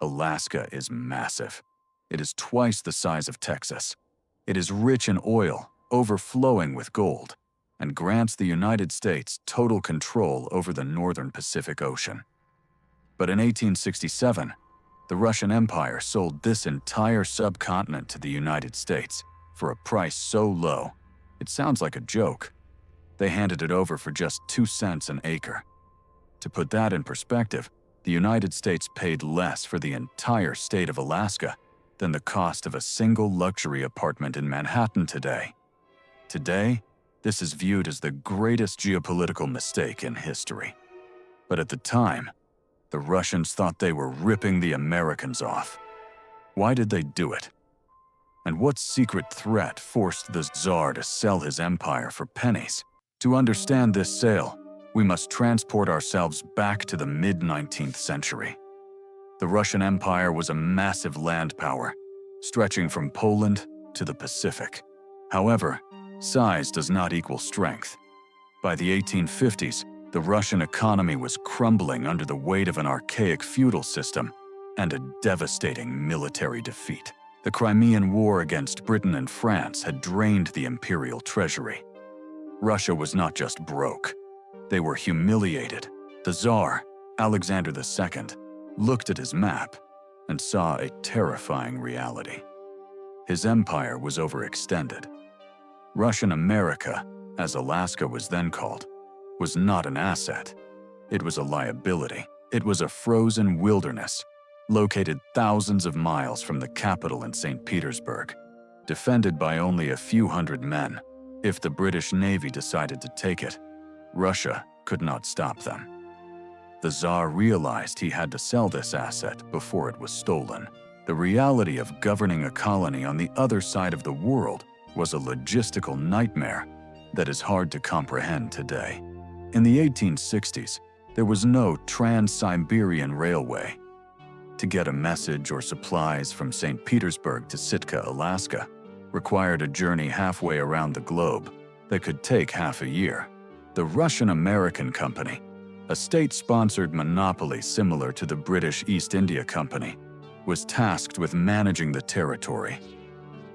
Alaska is massive. It is twice the size of Texas. It is rich in oil, overflowing with gold, and grants the United States total control over the northern Pacific Ocean. But in 1867, the Russian Empire sold this entire subcontinent to the United States for a price so low, it sounds like a joke. They handed it over for just 2 cents an acre. To put that in perspective, the United States paid less for the entire state of Alaska than the cost of a single luxury apartment in Manhattan today. Today, this is viewed as the greatest geopolitical mistake in history. But at the time, the Russians thought they were ripping the Americans off. Why did they do it? And what secret threat forced the Tsar to sell his empire for pennies? To understand this sale, we must transport ourselves back to the mid-19th century. The Russian Empire was a massive land power, stretching from Poland to the Pacific. However, size does not equal strength. By the 1850s, the Russian economy was crumbling under the weight of an archaic feudal system and a devastating military defeat. The Crimean War against Britain and France had drained the imperial treasury. Russia was not just broke. They were humiliated. The Tsar, Alexander II, looked at his map and saw a terrifying reality. His empire was overextended. Russian America, as Alaska was then called, was not an asset. It was a liability. It was a frozen wilderness, located thousands of miles from the capital in St. Petersburg, defended by only a few hundred men. If the British Navy decided to take it, Russia could not stop them. The Tsar realized he had to sell this asset before it was stolen. The reality of governing a colony on the other side of the world was a logistical nightmare that is hard to comprehend today. In the 1860s, there was no Trans-Siberian Railway. To get a message or supplies from St. Petersburg to Sitka, Alaska, required a journey halfway around the globe that could take half a year. The Russian-American Company, a state-sponsored monopoly similar to the British East India Company, was tasked with managing the territory.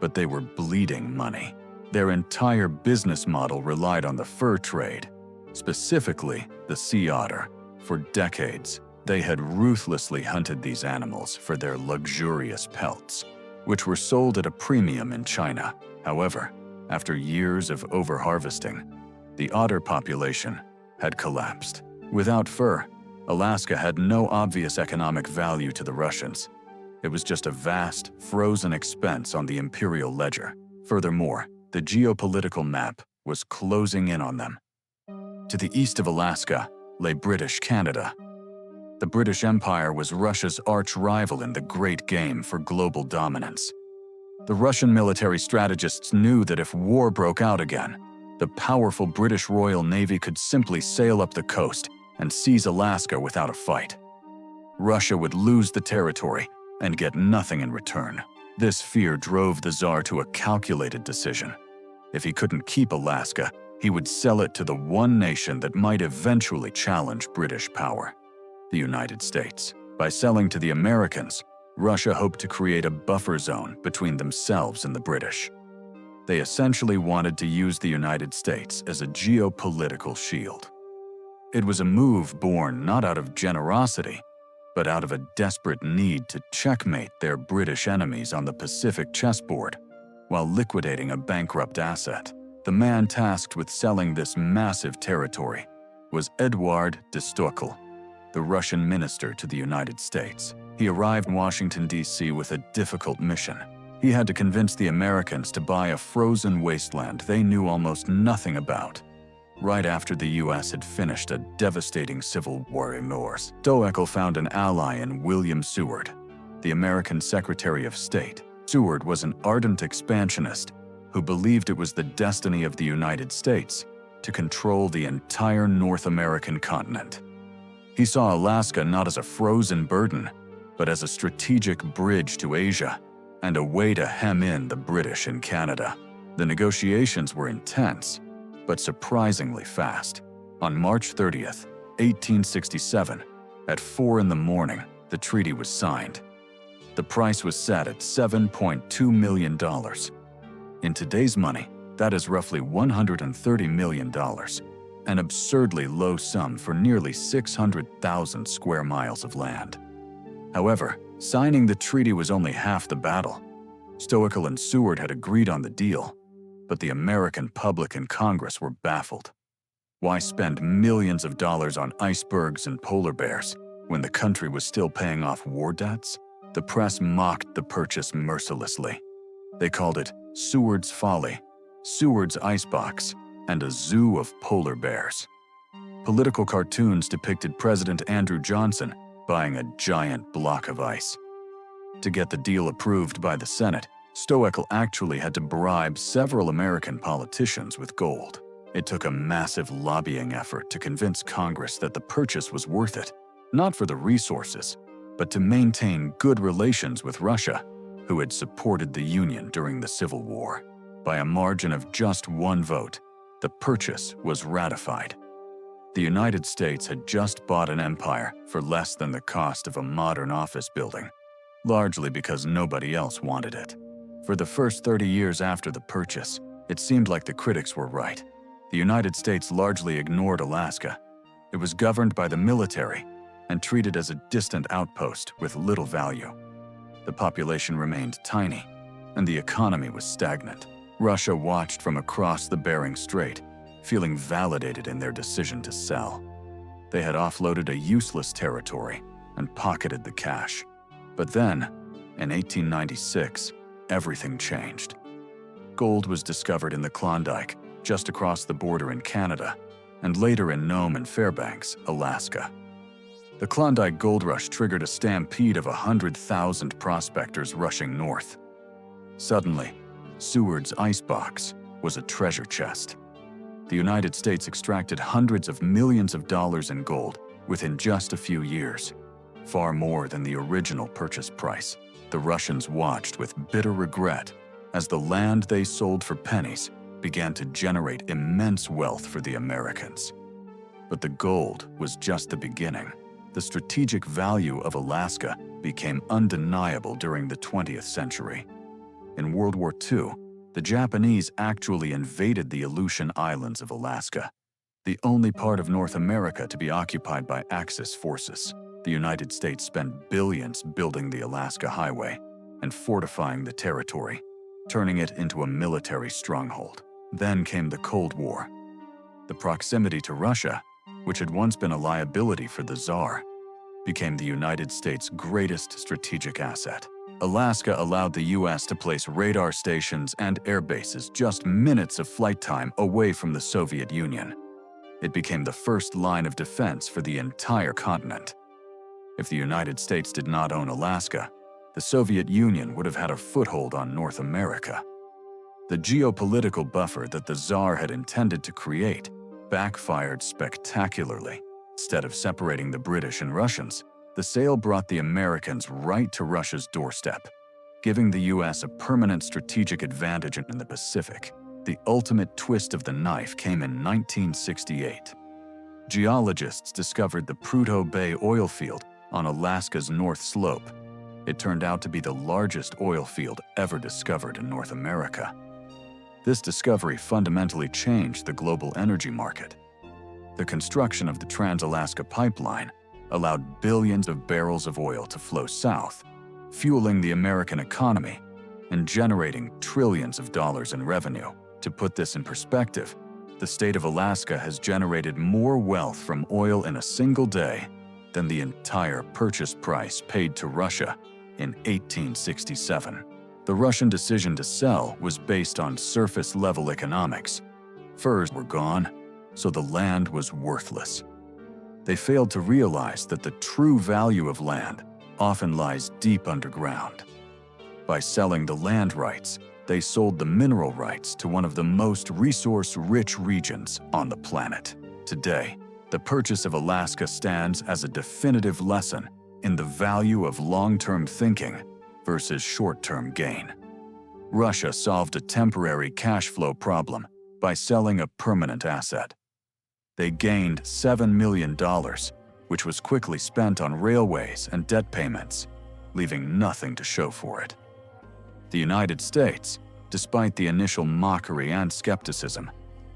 But they were bleeding money. Their entire business model relied on the fur trade, specifically the sea otter. For decades, they had ruthlessly hunted these animals for their luxurious pelts, which were sold at a premium in China. However, after years of overharvesting, the otter population had collapsed. Without fur, Alaska had no obvious economic value to the Russians. It was just a vast, frozen expense on the imperial ledger. Furthermore, the geopolitical map was closing in on them. To the east of Alaska lay British Canada. The British Empire was Russia's arch-rival in the great game for global dominance. The Russian military strategists knew that if war broke out again, the powerful British Royal Navy could simply sail up the coast and seize Alaska without a fight. Russia would lose the territory and get nothing in return. This fear drove the Tsar to a calculated decision. If he couldn't keep Alaska, he would sell it to the one nation that might eventually challenge British power, the United States. By selling to the Americans, Russia hoped to create a buffer zone between themselves and the British. They essentially wanted to use the United States as a geopolitical shield. It was a move born not out of generosity, but out of a desperate need to checkmate their British enemies on the Pacific chessboard while liquidating a bankrupt asset. The man tasked with selling this massive territory was Edouard de Stoeckel, the Russian minister to the United States. He arrived in Washington, D.C. with a difficult mission. He had to convince the Americans to buy a frozen wasteland they knew almost nothing about. Right after the U.S. had finished a devastating civil war in North, Stoeckel found an ally in William Seward, the American Secretary of State. Seward was an ardent expansionist who believed it was the destiny of the United States to control the entire North American continent. He saw Alaska not as a frozen burden, but as a strategic bridge to Asia and a way to hem in the British in Canada. The negotiations were intense, but surprisingly fast. On March 30th, 1867, at 4 in the morning, the treaty was signed. The price was set at $7.2 million. In today's money, that is roughly $130 million, an absurdly low sum for nearly 600,000 square miles of land. However, signing the treaty was only half the battle. Stoical and Seward had agreed on the deal, but the American public and Congress were baffled. Why spend millions of dollars on icebergs and polar bears when the country was still paying off war debts? The press mocked the purchase mercilessly. They called it Seward's Folly, Seward's Icebox, and a zoo of polar bears. Political cartoons depicted President Andrew Johnson buying a giant block of ice. To get the deal approved by the Senate, Stoical actually had to bribe several American politicians with gold. It took a massive lobbying effort to convince Congress that the purchase was worth it, not for the resources, but to maintain good relations with Russia, who had supported the Union during the Civil War. By a margin of just one vote, the purchase was ratified. The United States had just bought an empire for less than the cost of a modern office building, largely because nobody else wanted it. For the first 30 years after the purchase, it seemed like the critics were right. The United States largely ignored Alaska. It was governed by the military and treated as a distant outpost with little value. The population remained tiny, and the economy was stagnant. Russia watched from across the Bering Strait, feeling validated in their decision to sell. They had offloaded a useless territory and pocketed the cash. But then, in 1896, everything changed. Gold was discovered in the Klondike, just across the border in Canada, and later in Nome and Fairbanks, Alaska. The Klondike Gold Rush triggered a stampede of 100,000 prospectors rushing north. Suddenly, Seward's icebox was a treasure chest. The United States extracted hundreds of millions of dollars in gold within just a few years, far more than the original purchase price. The Russians watched with bitter regret as the land they sold for pennies began to generate immense wealth for the Americans. But the gold was just the beginning. The strategic value of Alaska became undeniable during the 20th century. In World War II, the Japanese actually invaded the Aleutian Islands of Alaska, the only part of North America to be occupied by Axis forces. The United States spent billions building the Alaska Highway and fortifying the territory, turning it into a military stronghold. Then came the Cold War. The proximity to Russia, which had once been a liability for the Tsar, became the United States' greatest strategic asset. Alaska allowed the U.S. to place radar stations and air bases just minutes of flight time away from the Soviet Union. It became the first line of defense for the entire continent. If the United States did not own Alaska, the Soviet Union would have had a foothold on North America. The geopolitical buffer that the Tsar had intended to create backfired spectacularly. Instead of separating the British and Russians, the sale brought the Americans right to Russia's doorstep, giving the U.S. a permanent strategic advantage in the Pacific. The ultimate twist of the knife came in 1968. Geologists discovered the Prudhoe Bay oil field on Alaska's North Slope. It turned out to be the largest oil field ever discovered in North America. This discovery fundamentally changed the global energy market. The construction of the Trans-Alaska Pipeline allowed billions of barrels of oil to flow south, fueling the American economy and generating trillions of dollars in revenue. To put this in perspective, the state of Alaska has generated more wealth from oil in a single day than the entire purchase price paid to Russia in 1867. The Russian decision to sell was based on surface-level economics. Furs were gone, so the land was worthless. They failed to realize that the true value of land often lies deep underground. By selling the land rights, they sold the mineral rights to one of the most resource-rich regions on the planet. Today, the purchase of Alaska stands as a definitive lesson in the value of long-term thinking versus short-term gain. Russia solved a temporary cash flow problem by selling a permanent asset. They gained $7 million, which was quickly spent on railways and debt payments. leaving nothing to show for it. The United States, despite the initial mockery and skepticism,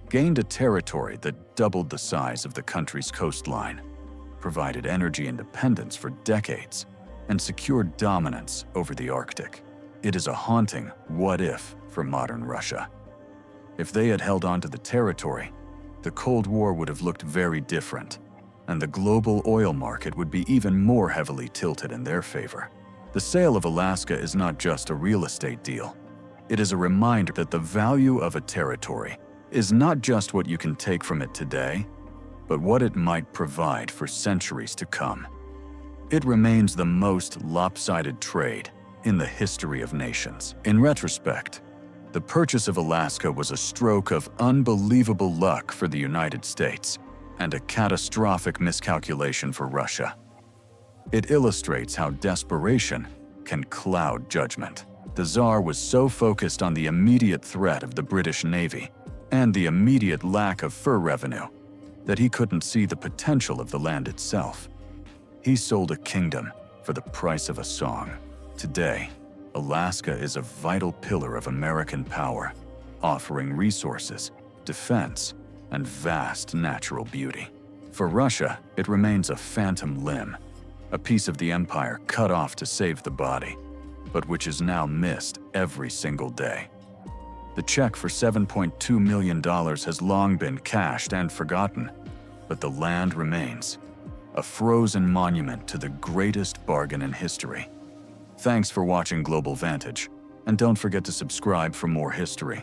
gained a territory that doubled the size of the country's coastline, provided energy independence for decades, and secured dominance over the Arctic. It is a haunting what-if for modern Russia. If they had held on to the territory, the Cold War would have looked very different, and the global oil market would be even more heavily tilted in their favor. The sale of Alaska is not just a real estate deal. It is a reminder that the value of a territory is not just what you can take from it today, but what it might provide for centuries to come. It remains the most lopsided trade in the history of nations. In retrospect, the purchase of Alaska was a stroke of unbelievable luck for the United States and a catastrophic miscalculation for Russia. It illustrates how desperation can cloud judgment. The Tsar was so focused on the immediate threat of the British Navy and the immediate lack of fur revenue that he couldn't see the potential of the land itself. He sold a kingdom for the price of a song. Today, Alaska is a vital pillar of American power, offering resources, defense, and vast natural beauty. For Russia, it remains a phantom limb, a piece of the empire cut off to save the body, but which is now missed every single day. The check for $7.2 million has long been cashed and forgotten, but the land remains, a frozen monument to the greatest bargain in history. Thanks for watching Global Vantage, and don't forget to subscribe for more history.